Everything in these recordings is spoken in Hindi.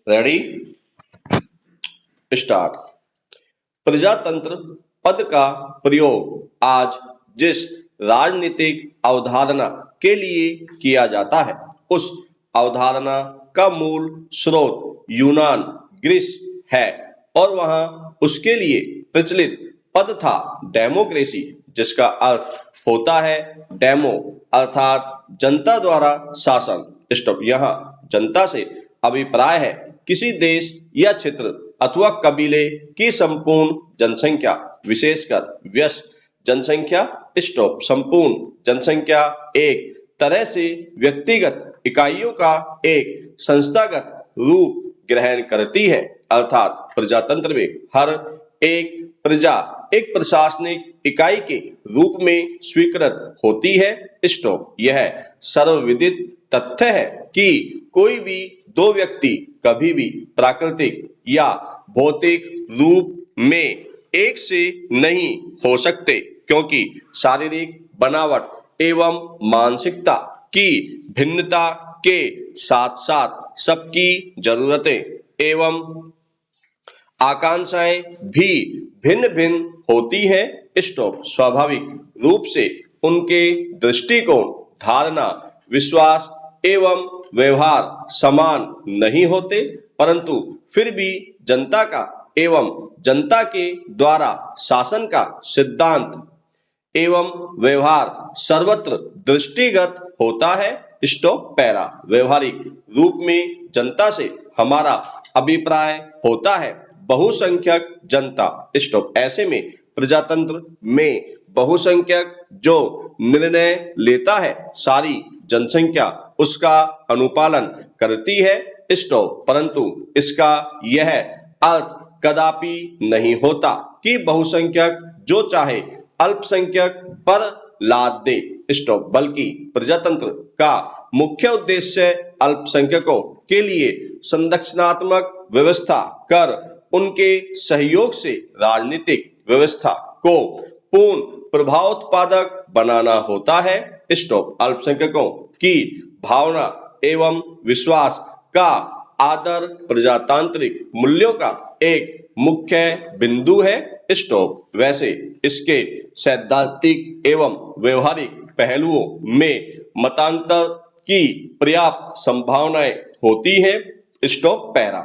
Ready, start. प्रजातंत्र पद का प्रयोग आज जिस राजनीतिक अवधारणा के लिए किया जाता है, उस अवधारणा का मूल स्रोत यूनान ग्रीस है और वहां उसके लिए प्रचलित पद था डेमोक्रेसी, जिसका अर्थ होता है डेमो अर्थात जनता द्वारा शासन। स्टॉप। यहाँ जनता से अभिप्राय है किसी देश या क्षेत्र अथवा कबीले की संपूर्ण जनसंख्या, विशेषकर व्यस्त जनसंख्या। स्टॉप। संपूर्ण जनसंख्या एक तरह से व्यक्तिगत इकाइयों का एक संस्थागत रूप ग्रहण करती है, अर्थात प्रजातंत्र में हर एक प्रजा एक प्रशासनिक इकाई के रूप में स्वीकृत होती है। स्टॉप। यह सर्वविदित तथ्य है कि कोई भी दो व्यक्ति कभी भी प्राकृतिक या भौतिक रूप में एक से नहीं हो सकते, क्योंकि शारीरिक बनावट एवं मानसिकता की भिन्नता के साथ साथ सबकी जरूरतें एवं आकांक्षाएं भी भिन्न भिन्न होती हैं। स्टॉप। स्वाभाविक रूप से उनके दृष्टिकोण, धारणा, विश्वास एवं व्यवहार समान नहीं होते, परंतु फिर भी जनता का एवं जनता के द्वारा शासन का सिद्धांत एवं व्यवहार सर्वत्र दृष्टिगत होता है। स्टॉप। पैरा। व्यवहारिक रूप में जनता से हमारा अभिप्राय होता है बहुसंख्यक जनता। स्टॉप। ऐसे में प्रजातंत्र में बहुसंख्यक जो निर्णय लेता है, सारी जनसंख्या उसका अनुपालन करती है। स्टॉप। परंतु इसका यह अर्थ कदापि नहीं होता कि बहुसंख्यक जो चाहे अल्पसंख्यक पर लाद दे। स्टॉप। बल्कि प्रजातंत्र का मुख्य उद्देश्य अल्पसंख्यकों के लिए संरक्षणात्मक व्यवस्था कर उनके सहयोग से राजनीतिक व्यवस्था को पूर्ण प्रभावोत्पादक बनाना होता है। स्टॉप। अल्पसंख्यकों की भावना एवं विश्वास का आदर प्रजातांत्रिक मूल्यों का एक मुख्य बिंदु है। स्टॉप। वैसे इसके सैद्धांतिक एवं व्यवहारिक पहलुओं में मतांतर की पर्याप्त संभावनाएं होती हैं। स्टॉप। पैरा।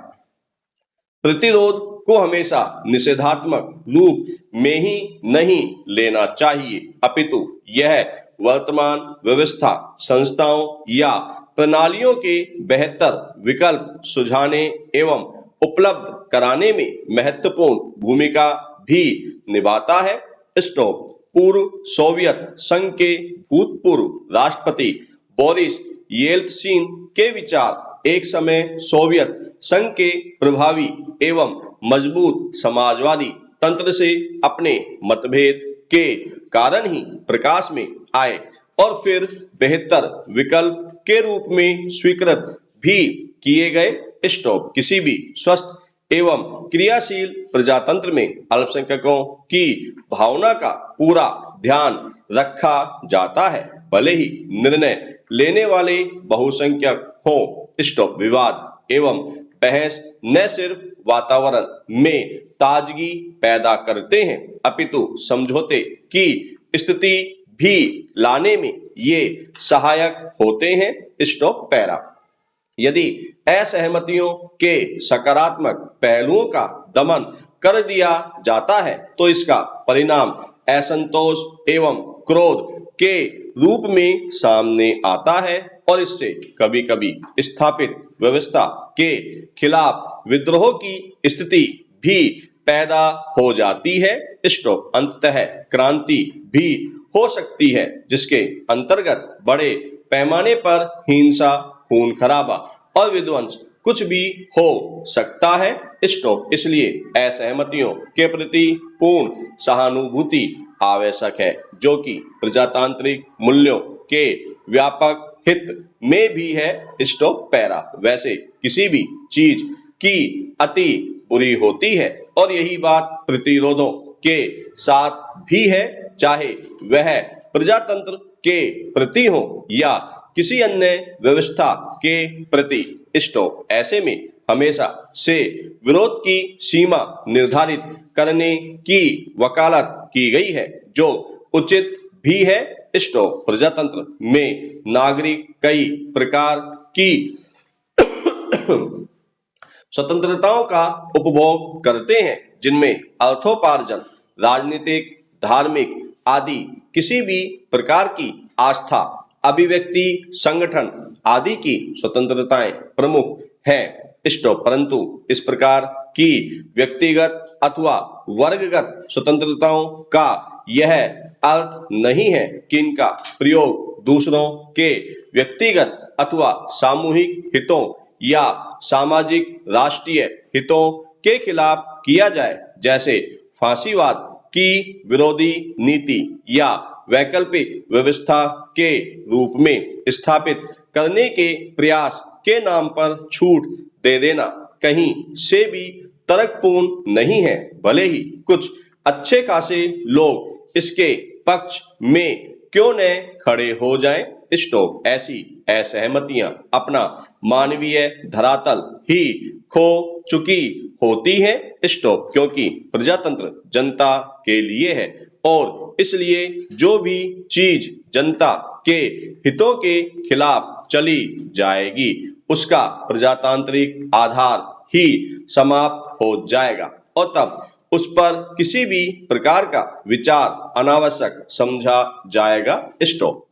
प्रतिरोध को हमेशा निषेधात्मक रूप में ही नहीं लेना चाहिए, अपितु यह वर्तमान व्यवस्था, संस्थाओं या प्रणालियों के बेहतर विकल्प सुझाने एवं उपलब्ध कराने में महत्वपूर्ण भूमिका भी निभाता है। स्टॉप। पूर्व सोवियत संघ के भूतपूर्व राष्ट्रपति बोरिस येल्त्सिन के विचार एक समय सोवियत संघ के प्रभावी एवं मजबूत समाजवादी तंत्र से अपने मतभेद के कारण ही प्रकाश में आए और फिर बेहतर विकल्प के रूप में स्वीकृत भी किए गए। स्टॉप। किसी भी स्वस्थ एवं क्रियाशील प्रजातंत्र में अल्पसंख्यकों की भावना का पूरा ध्यान रखा जाता है, भले ही निर्णय लेने वाले बहुसंख्यक हों। स्टॉप। विवाद एवं बहस न सिर्फ वातावरण में ताजगी पैदा करते हैं, अपितु समझौते की स्थिति भी लाने में ये सहायक होते हैं। स्टॉप। पैरा। यदि असहमतियों के सकारात्मक पहलुओं का दमन कर दिया जाता है, तो इसका परिणाम असंतोष एवं क्रोध के रूप में सामने आता है और इससे कभी कभी स्थापित व्यवस्था के खिलाफ विद्रोह की स्थिति भी पैदा हो जाती है। स्टॉप। अंततः क्रांति भी हो सकती है, जिसके अंतर्गत बड़े पैमाने पर हिंसा, खून खराबा और विध्वंस कुछ भी हो सकता है। स्टॉप। इसलिए असहमतियों के प्रति पूर्ण सहानुभूति आवश्यक है, जो कि प्रजातांत्रिक मूल्यों के व्यापक हित में भी है। स्टॉप। पैरा। वैसे किसी भी चीज की अति बुरी होती है और यही बात प्रतिरोधों के साथ भी है, चाहे वह प्रजातंत्र के प्रति हो या किसी अन्य व्यवस्था के प्रति। स्टॉप। ऐसे में हमेशा से विरोध की सीमा निर्धारित करने की वकालत की गई है, जो उचित भी है। स्टॉप। प्रजातंत्र में नागरिक कई प्रकार की स्वतंत्रताओं का उपभोग करते हैं, जिनमें अर्थोपार्जन, राजनीतिक, धार्मिक आदि किसी भी प्रकार की आस्था, अभिव्यक्ति, संगठन आदि की स्वतंत्रताएं प्रमुख है। स्टॉप। परंतु इस प्रकार की व्यक्तिगत अथवा वर्गगत स्वतंत्रताओं का यह अर्थ नहीं है कि इनका प्रयोग दूसरों के व्यक्तिगत अथवा सामूहिक हितों या सामाजिक राष्ट्रीय हितों के खिलाफ किया जाए, जैसे फांसीवाद की विरोधी नीति या वैकल्पिक व्यवस्था के रूप में स्थापित करने के प्रयास के नाम पर छूट दे देना कहीं से भी तर्कपूर्ण नहीं है, भले ही कुछ अच्छे खासे लोग इसके पक्ष में क्यों न खड़े हो जाएं। स्टॉप। ऐसी असहमतियां अपना मानवीय धरातल ही खो चुकी होती है। स्टॉप। क्योंकि प्रजातंत्र जनता के लिए है और इसलिए जो भी चीज जनता के हितों के खिलाफ चली जाएगी, उसका प्रजातांत्रिक आधार ही समाप्त हो जाएगा और तब उस पर किसी भी प्रकार का विचार अनावश्यक समझा जाएगा। स्टॉप।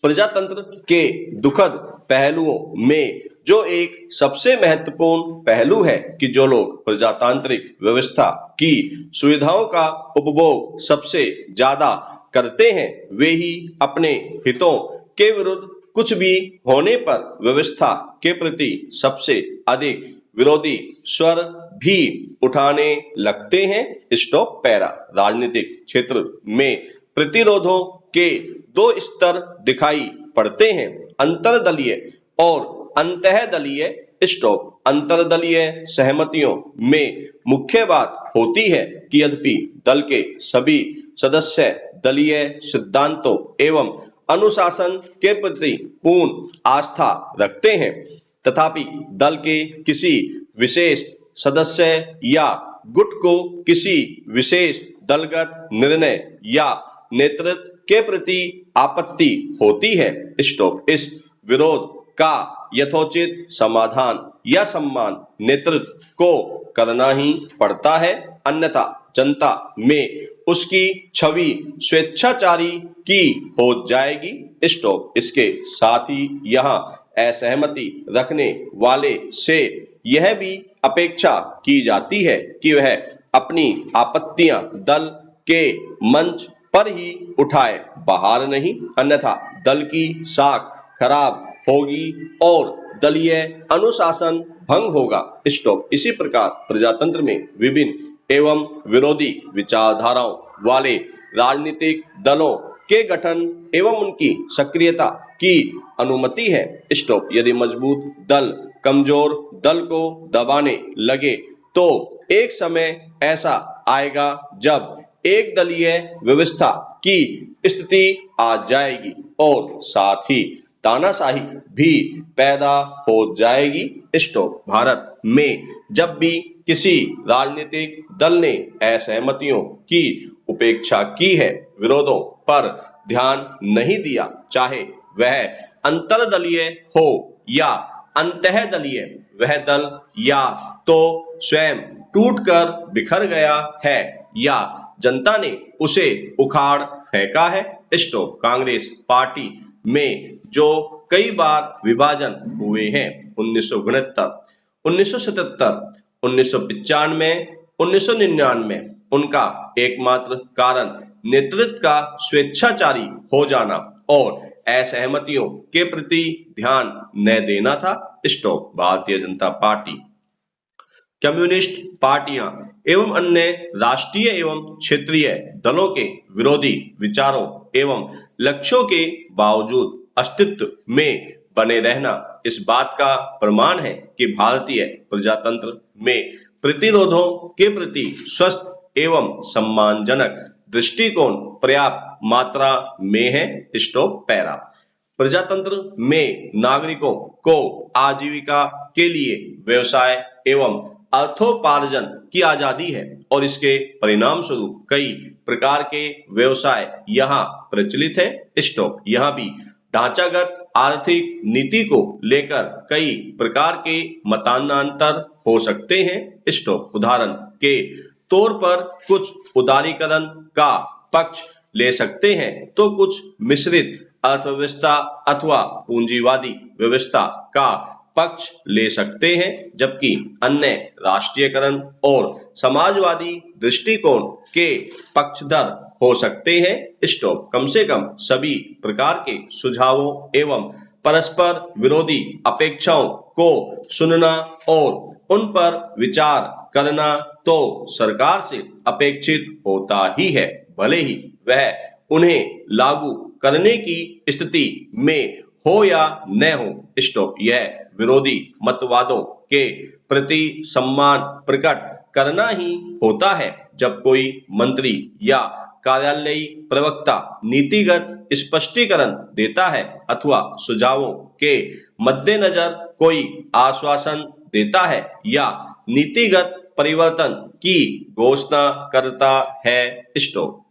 प्रजातंत्र के दुखद पहलुओं में जो एक सबसे महत्वपूर्ण पहलू है कि जो लोग प्रजातांत्रिक व्यवस्था की सुविधाओं का उपभोग सबसे ज्यादा करते हैं, वे ही अपने हितों के विरुद्ध कुछ भी होने पर व्यवस्था के प्रति सबसे अधिक विरोधी स्वर भी उठाने लगते हैं। स्टॉप। पैरा। राजनीतिक क्षेत्र में प्रतिरोधों के दो स्तर दिखाई पड़ते हैं, अंतरदलीय और अंतःदलीय। स्टॉप। अंतरदलीय सहमतियों में मुख्य बात होती है कि यद्यपि दल के सभी सदस्य दलीय सिद्धांतों एवं अनुशासन के प्रति पूर्ण आस्था रखते हैं, तथापि दल के किसी विशेष सदस्य या गुट को किसी विशेष दलगत निर्णय या नेतृत्व के प्रति आपत्ति होती है। स्टॉप। इस विरोध का यथोचित समाधान या सम्मान नेतृत्व को करना ही पड़ता है, अन्यथा जनता में उसकी छवि स्वेच्छाचारी की हो जाएगी। स्टॉप। इसके साथ ही यहाँ असहमति रखने वाले से यह भी अपेक्षा की जाती है कि वह अपनी आपत्तियां दल के मंच पर ही उठाए, बाहर नहीं, अन्यथा दल की साख खराब होगी और दलीय अनुशासन भंग होगा। स्टॉप। इसी प्रकार प्रजातंत्र में विभिन्न एवं विरोधी विचारधाराओं वाले राजनीतिक दलों के गठन एवं उनकी सक्रियता की अनुमति है। स्टॉप। यदि मजबूत दल कमजोर दल को दबाने लगे तो एक समय ऐसा आएगा जब एक दलीय व्यवस्था की स्थिति आ जाएगी और साथ ही तानाशाही भी पैदा हो जाएगी। स्टॉप। भारत में जब भी किसी राजनीतिक दल ने असहमतियों की उपेक्षा की है, विरोधों पर ध्यान नहीं दिया, चाहे वह अंतरदलीय हो या अंतःदलीय, वह दल या तो स्वयं टूटकर बिखर गया है या जनता ने उसे उखाड़ फेंका है। स्टॉप। कांग्रेस पार्टी में जो कई बार विभाजन हुए हैं, 1969, 1977, 1995, 1999, उनका एकमात्र कारण नेतृत्व का स्वेच्छाचारी हो जाना और असहमतियों के प्रति ध्यान न देना था। Stop. Bharatiya Janata party, communist पार्टियां एवं अन्य राष्ट्रीय एवं क्षेत्रीय दलों के विरोधी विचारों एवं लक्ष्यों के बावजूद अस्तित्व में बने रहना इस बात का प्रमाण है कि भारतीय प्रजातंत्र में प्रतिरोधों के प्रति स्वस्थ एवं सम्मानजनक दृष्टिकोण पर्याप्त मात्रा में है। स्टॉप। पैरा। प्रजातंत्र में नागरिकों को आजीविका के लिए व्यवसाय एवं अर्थोपार्जन की आजादी है और इसके परिणाम स्वरूप कई प्रकार के व्यवसाय यहाँ प्रचलित है। स्टॉप। यहाँ भी ढांचागत आर्थिक नीति को लेकर कई प्रकार के मतांतर हो सकते हैं। स्टॉप। उदाहरण के तौर पर कुछ उदारीकरण का पक्ष ले सकते हैं तो कुछ मिश्रित अर्थव्यवस्था अथवा पूंजीवादी व्यवस्था का पक्ष ले सकते हैं, जबकि अन्य राष्ट्रीयकरण और समाजवादी दृष्टिकोण के पक्षधर हो सकते हैं। स्टॉप। कम से कम सभी प्रकार के सुझावों एवं परस्पर विरोधी अपेक्षाओं को सुनना और उन पर विचार करना तो सरकार से अपेक्षित होता ही है, भले ही वह उन्हें लागू करने की स्थिति में हो या न हो। स्टॉप। यह विरोधी मतवादों के प्रति सम्मान प्रकट करना ही होता है जब कोई मंत्री या कार्यालयी प्रवक्ता नीतिगत स्पष्टीकरण देता है अथवा सुझावों के मद्देनजर कोई आश्वासन देता है या नीतिगत परिवर्तन की घोषणा करता है। स्टॉप।